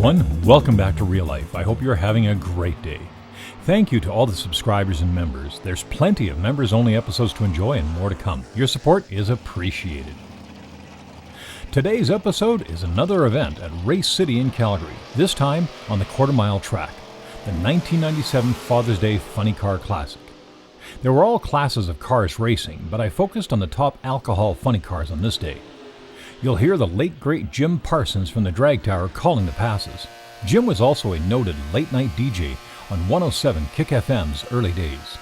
everyone, welcome back to Real Life. I hope you're having a great day. Thank you to all the subscribers and members. There's plenty of members-only episodes to enjoy and more to come. Your support is appreciated. Today's episode is another event at Race City in Calgary, this time on the quarter-mile track, the 1997 Father's Day Funny Car Classic. There were all classes of cars racing, but I focused on the top alcohol funny cars on this day. You'll hear the late great Jim Parsons from the Drag Tower calling the passes. Jim was also a noted late-night DJ on 107 Kick FM's early days.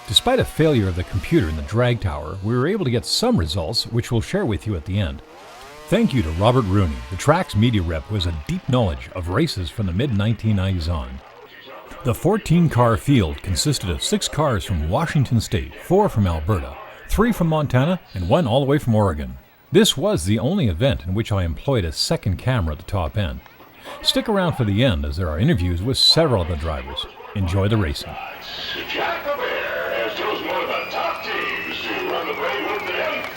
Despite a failure of the computer in the Drag Tower, we were able to get some results, which we'll share with you at the end. Thank you to Robert Rooney, the track's media rep who has a deep knowledge of races from the mid-1990s on. The 14-car field consisted of 6 cars from Washington State, 4 from Alberta, 3 from Montana, and 1 all the way from Oregon. This was the only event in which I employed a second camera at the top end. Stick around for the end as there are interviews with several of the drivers. Enjoy the racing. Jack the Bear has chosen one of the top teams to run the parade with today.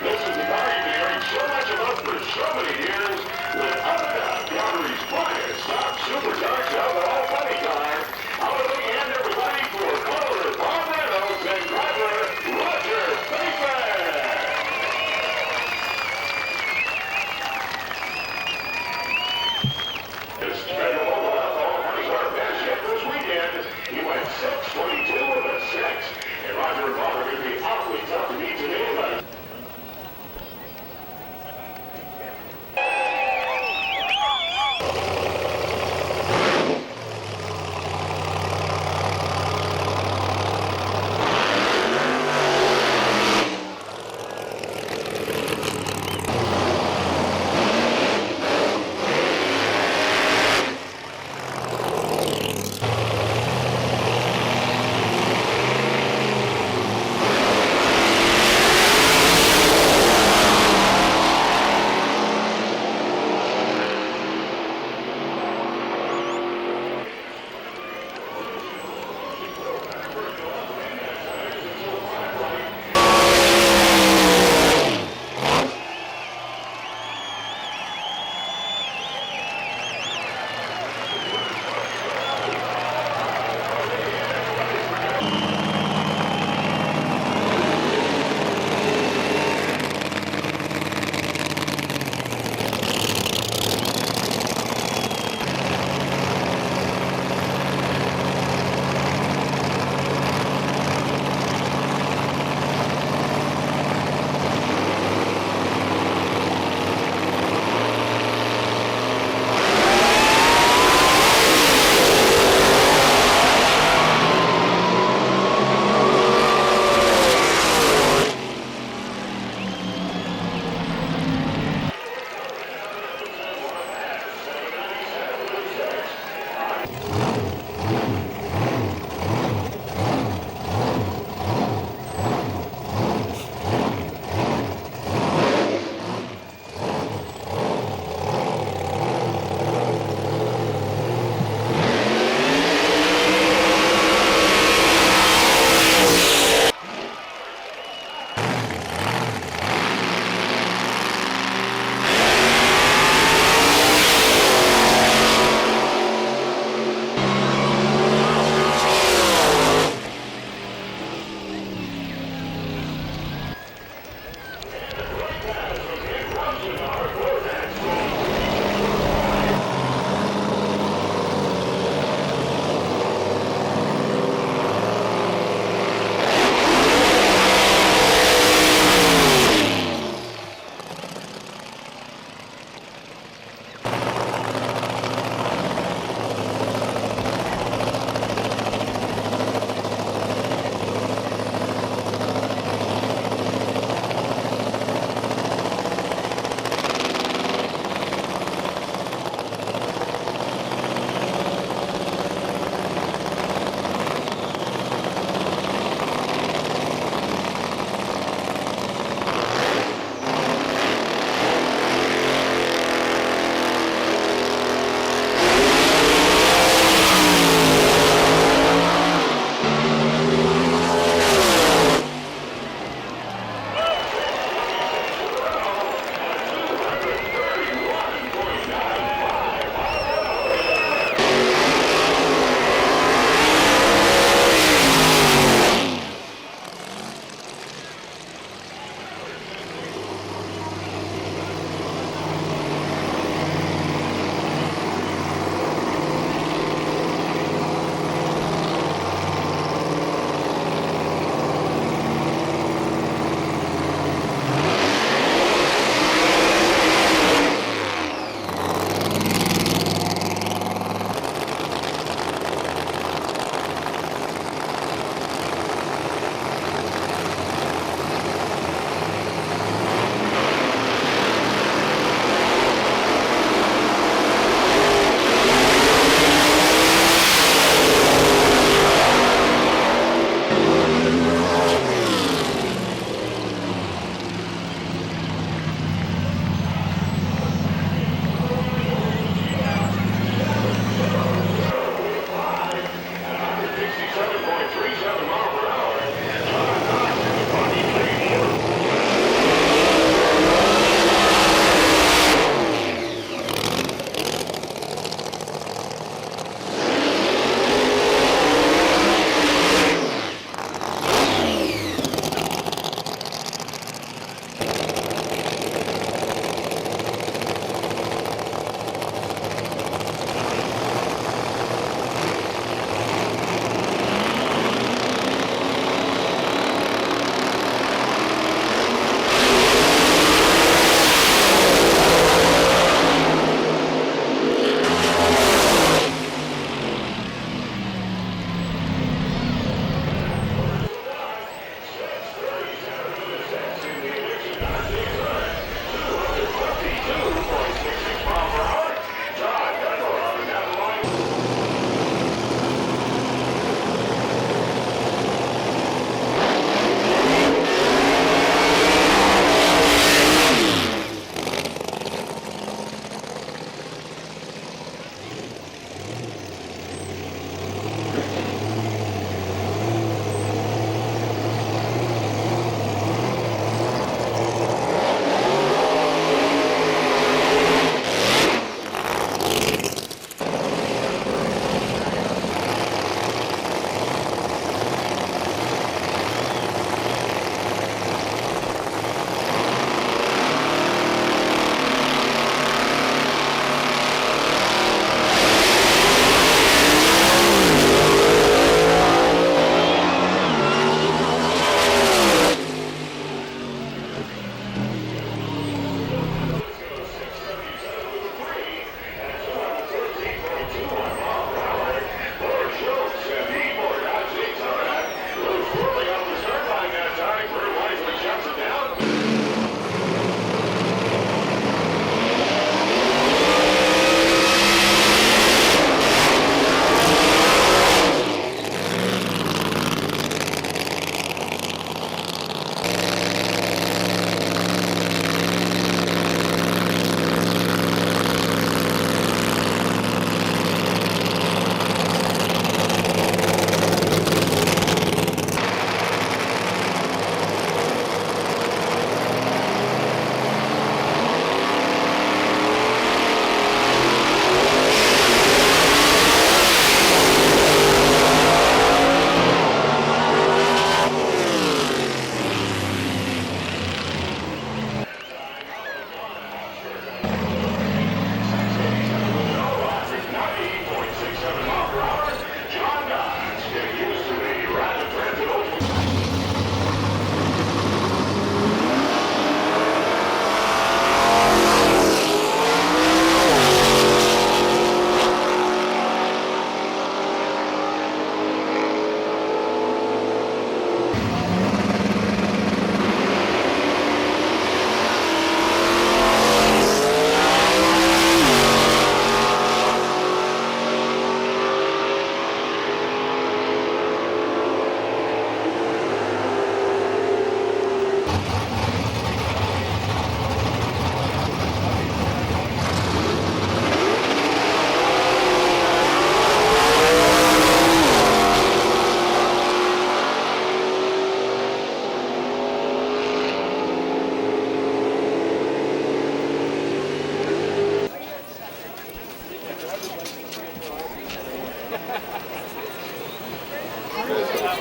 This is the car you've been hearing so much about for so many years. Without a doubt, Calgary's finest top supercharged alcohol funny car. I want to thank you everybody for caller Bob Reynolds and driver Roger Bateman. This federal local alcohol funny car best yet this weekend. He went 6:22.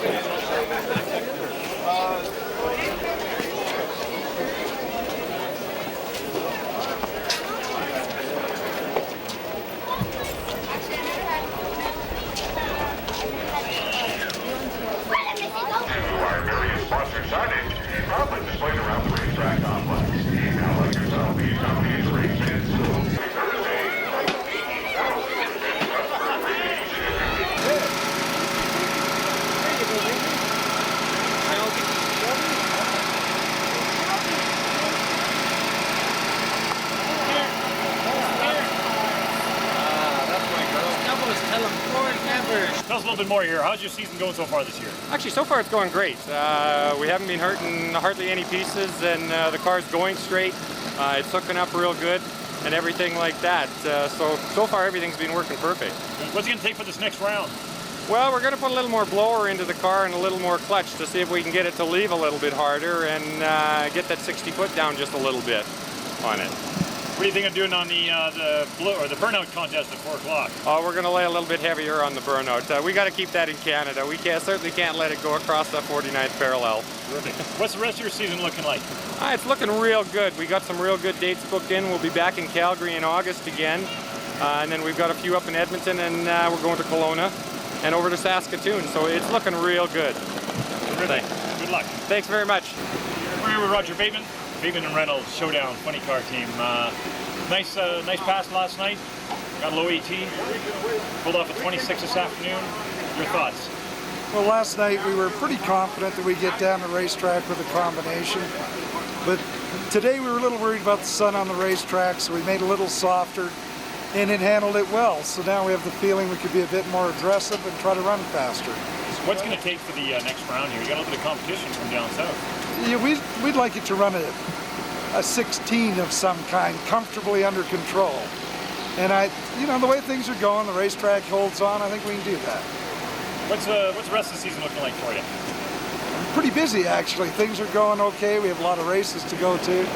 Our various sponsor signage proudly displayed around the racetrack complex. Now, like yourself, these companies are fans soon. Thursday, 18,000 Tell us a little bit more here. How's your season going so far this year? Actually, so far it's going great. We haven't been hurting hardly any pieces, and the car's going straight. It's hooking up real good and everything like that. So far everything's been working perfect. What's it going to take for this next round? Well, we're going to put a little more blower into the car and a little more clutch to see if we can get it to leave a little bit harder and get that 60 foot down just a little bit on it. What do you think of doing on the burnout contest at 4 o'clock? Oh, we're going to lay a little bit heavier on the burnout. We got to keep that in Canada. We certainly can't let it go across that 49th parallel. Terrific. What's the rest of your season looking like? It's looking real good. We got some real good dates booked in. We'll be back in Calgary in August again. And then we've got a few up in Edmonton, and we're going to Kelowna and over to Saskatoon. So it's looking real good. Terrific. Good luck. Thanks very much. We're here with Roger Bateman. Bateman and Reynolds Showdown funny car team. Nice pass last night. Got a low AT. Pulled off a 26 this afternoon. Your thoughts? Well, last night we were pretty confident that we'd get down the racetrack with a combination. But today we were a little worried about the sun on the racetrack, so we made it a little softer, and it handled it well. So now we have the feeling we could be a bit more aggressive and try to run faster. What's going to take for the next round here? You got a little bit of competition from down south. Yeah, we'd like it to run a 16 of some kind, comfortably under control. And the way things are going, the racetrack holds on, I think we can do that. What's the rest of the season looking like for you? Pretty busy, actually. Things are going okay. We have a lot of races to go to.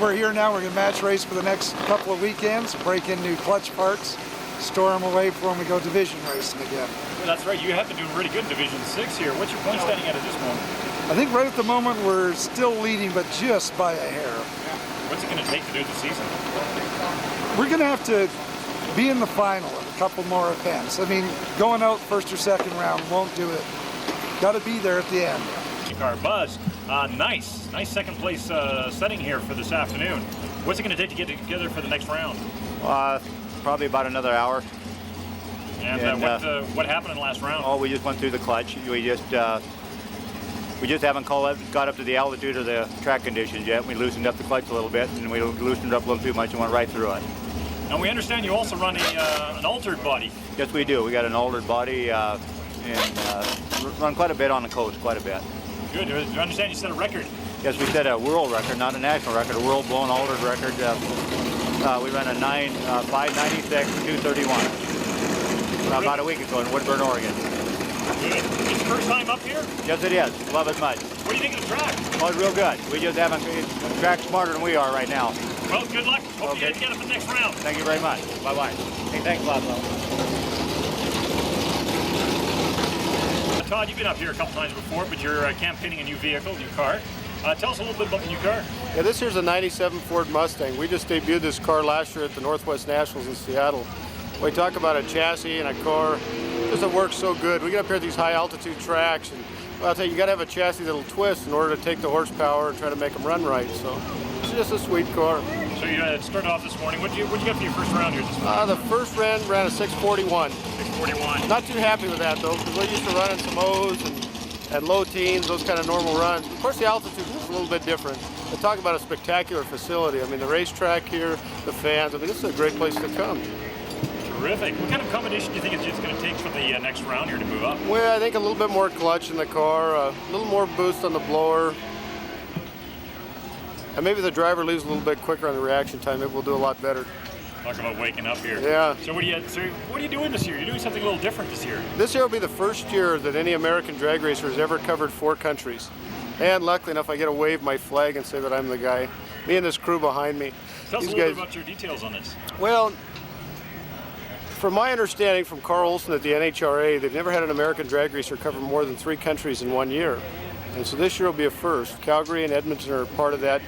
We're here now. We're going to match race for the next couple of weekends, break in new clutch parts, store them away for when we go division racing again. Well, that's right. You have been doing really good in Division 6 here. What's your point standing at this moment? I think right at the moment we're still leading, but just by a hair. What's it going to take to do the season? We're going to have to be in the final in a couple more events. I mean, going out first or second round won't do it. Got to be there at the end. Car Buzz, nice second place setting here for this afternoon. What's it going to take to get together for the next round? Probably about another hour. And what happened in the last round? Oh, we just went through the clutch. We just haven't got up to the altitude of the track conditions yet. We loosened up the clutch a little bit, and we loosened it up a little too much and went right through it. And we understand you also run an altered body. Yes, we do. We got an altered body and run quite a bit on the coast, quite a bit. Good. Do you understand you set a record? Yes, we set a world record, not a national record, a world-blown altered record. We ran a 596, 231 about a week ago in Woodburn, Oregon. Good. It's your first time up here? Yes, it is. Love it much. What do you think of the track? Oh, it's real good. We just haven't, the track's smarter than we are right now. Well, good luck. Hope you get together for the next round. Thank you very much. Bye-bye. Hey, thanks a lot, Bob. Todd, you've been up here a couple times before, but you're campaigning a new vehicle, new car. Tell us a little bit about the new car. Yeah, this here's a 97 Ford Mustang. We just debuted this car last year at the Northwest Nationals in Seattle. We talk about a chassis and a car. It just works so good. We get up here at these high altitude tracks, and well, I'll tell you, you got to have a chassis that'll twist in order to take the horsepower and try to make them run right. So it's just a sweet car. So you started off this morning. What'd you get for your first round here this morning? The first ran a 641. 641. Not too happy with that though, because we're used to running some O's and low teens, those kind of normal runs. Of course, the altitude is a little bit different. But talk about a spectacular facility. I mean, the racetrack here, the fans. I mean, this is a great place to come. Terrific. What kind of combination do you think it's just going to take for the next round here to move up? Well, I think a little bit more clutch in the car, a little more boost on the blower, and maybe the driver leaves a little bit quicker on the reaction time. It will do a lot better. Talk about waking up here. Yeah. So what are you doing this year? You're doing something a little different this year. This year will be the first year that any American drag racer has ever covered 4 countries. And luckily enough, I get to wave my flag and say that I'm the guy. Me and this crew behind me. Tell us a little bit about your details on this. Well, From my understanding from Carl Olson at the NHRA, they've never had an American drag racer cover more than 3 countries in 1 year. And so this year will be a first. Calgary and Edmonton are part of that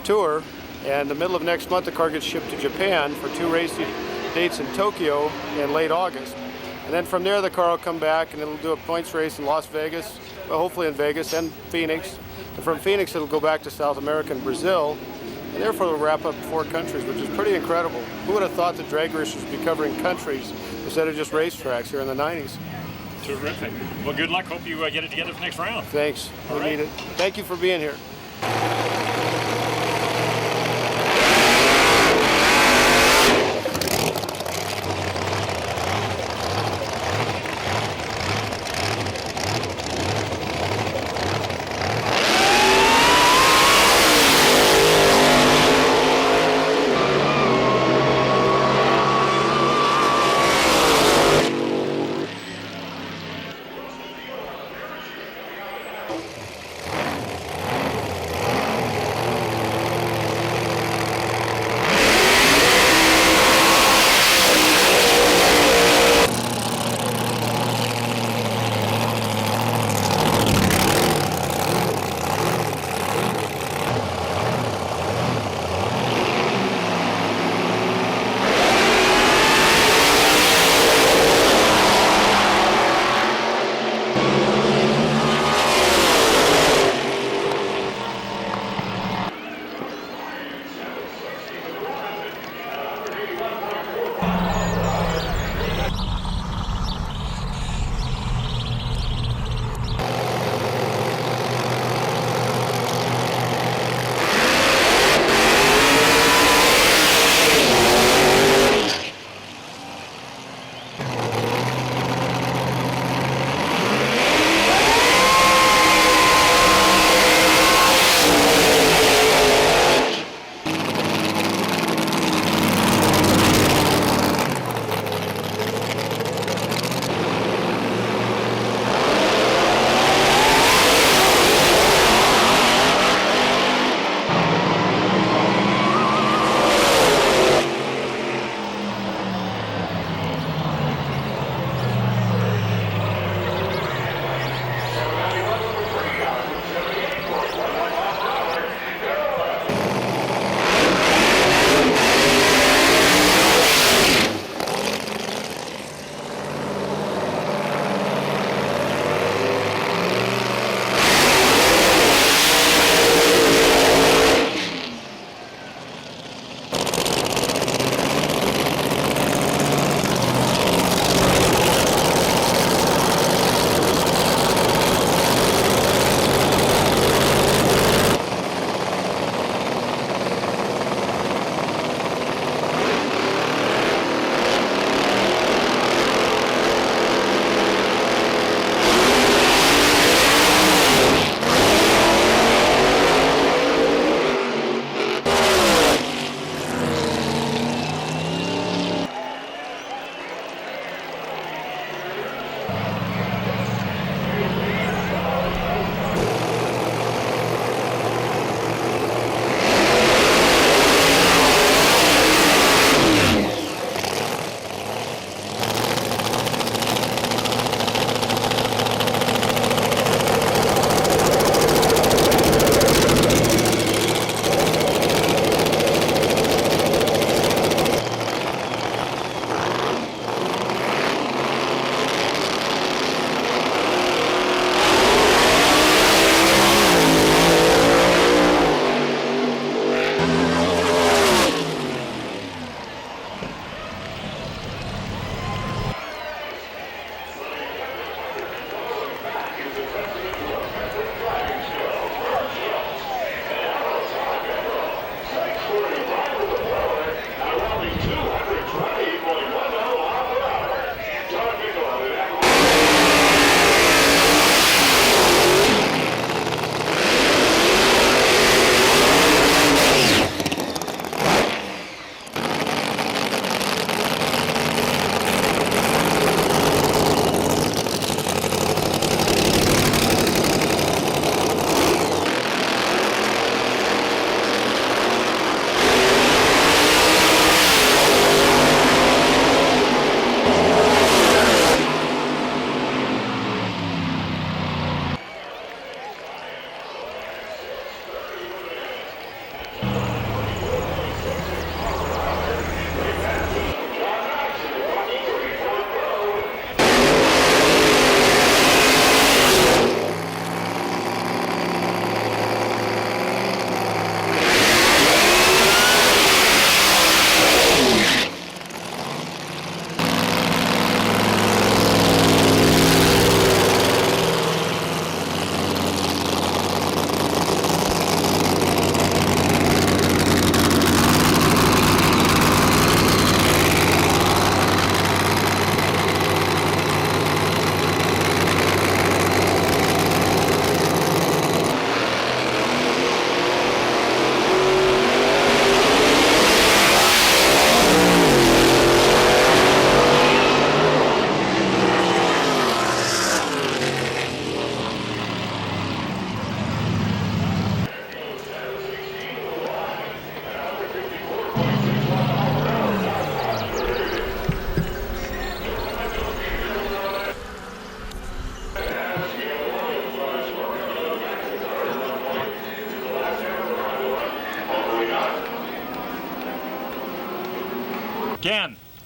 tour. And the middle of next month, the car gets shipped to Japan for 2 race dates in Tokyo in late August. And then from there, the car will come back and it'll do a points race in Las Vegas, well, hopefully in Vegas and Phoenix. And from Phoenix, it'll go back to South America and Brazil. And therefore, it'll wrap up 4 countries, which is pretty incredible. Who would have thought that drag racers would be covering countries instead of just racetracks here in the 90s? Terrific. Well, good luck. Hope you get it together for next round. Thanks. We need it. Thank you for being here.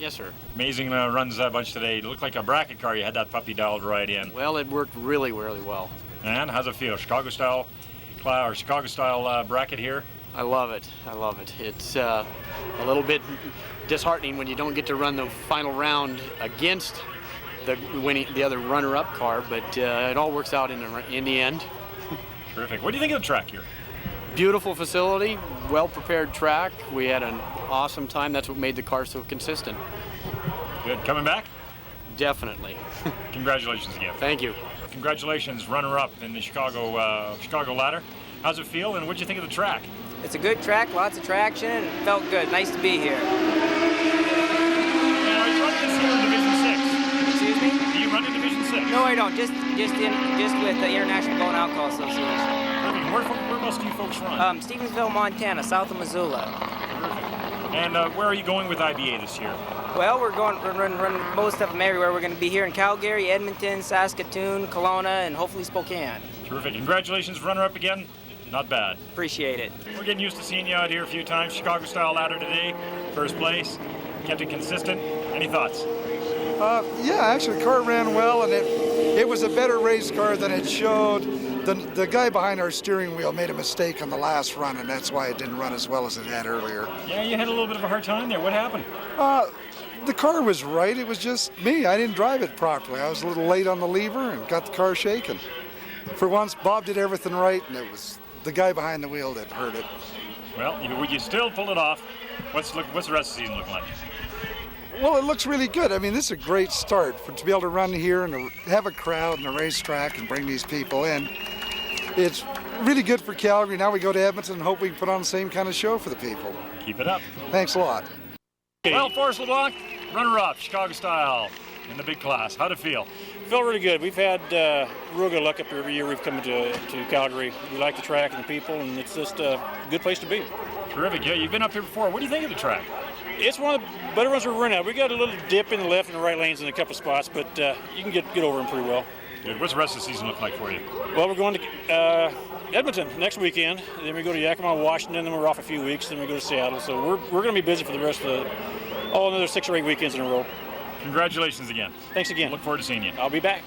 Yes, sir. Amazing runs a bunch today. It looked like a bracket car. You had that puppy dialed right in. Well, it worked really, really well. And how's it feel? Chicago style bracket here? I love it. I love it. It's a little bit disheartening when you don't get to run the final round against the other runner-up car, but it all works out in the end. Terrific. What do you think of the track here? Beautiful facility, well-prepared track. We had an awesome time. That's what made the car so consistent. Good. Coming back? Definitely. Congratulations again. Thank you. Congratulations, runner-up in the Chicago ladder. How's it feel, and what do you think of the track? It's a good track, lots of traction, and it felt good. Nice to be here. And are you running this here in Division 6? Excuse me? Do you run in Division 6? No, I don't. Just with the International Blown Alcohol Association. Perfect. Where else do you folks run? Stevensville, Montana, south of Missoula. Perfect. And where are you going with IBA this year? Well, we're running most of them everywhere. We're going to be here in Calgary, Edmonton, Saskatoon, Kelowna, and hopefully Spokane. Terrific. Congratulations, runner-up again. Not bad. Appreciate it. We're getting used to seeing you out here a few times. Chicago-style ladder today, first place. Kept it consistent. Any thoughts? Yeah, actually the car ran well, and it was a better race car than it showed. The guy behind our steering wheel made a mistake on the last run, and that's why it didn't run as well as it had earlier. Yeah, you had a little bit of a hard time there. What happened? The car was right. It was just me. I didn't drive it properly. I was a little late on the lever and got the car shaking. For once, Bob did everything right, and it was the guy behind the wheel that hurt it. Well, you still pulled it off. What's the rest of the season look like? Well, it looks really good. I mean, this is a great start to be able to run here and to have a crowd and a racetrack and bring these people in. It's really good for Calgary. Now we go to Edmonton and hope we can put on the same kind of show for the people. Keep it up. Thanks a lot. Well, Forrest LeBlanc, runner-up, Chicago style in the big class. How'd it feel? Felt really good. We've had real good luck up here every year we've come to Calgary. We like the track and the people, and it's just a good place to be. Terrific. Yeah, you've been up here before. What do you think of the track? It's one of the better ones we've run at. We got a little dip in the left and the right lanes in a couple spots, but you can get over them pretty well. Good. What's the rest of the season look like for you? Well, we're going to Edmonton next weekend. Then we go to Yakima, Washington. Then we're off a few weeks. Then we go to Seattle. So we're going to be busy for the rest of another 6 or 8 weekends in a row. Congratulations again. Thanks again. Look forward to seeing you. I'll be back.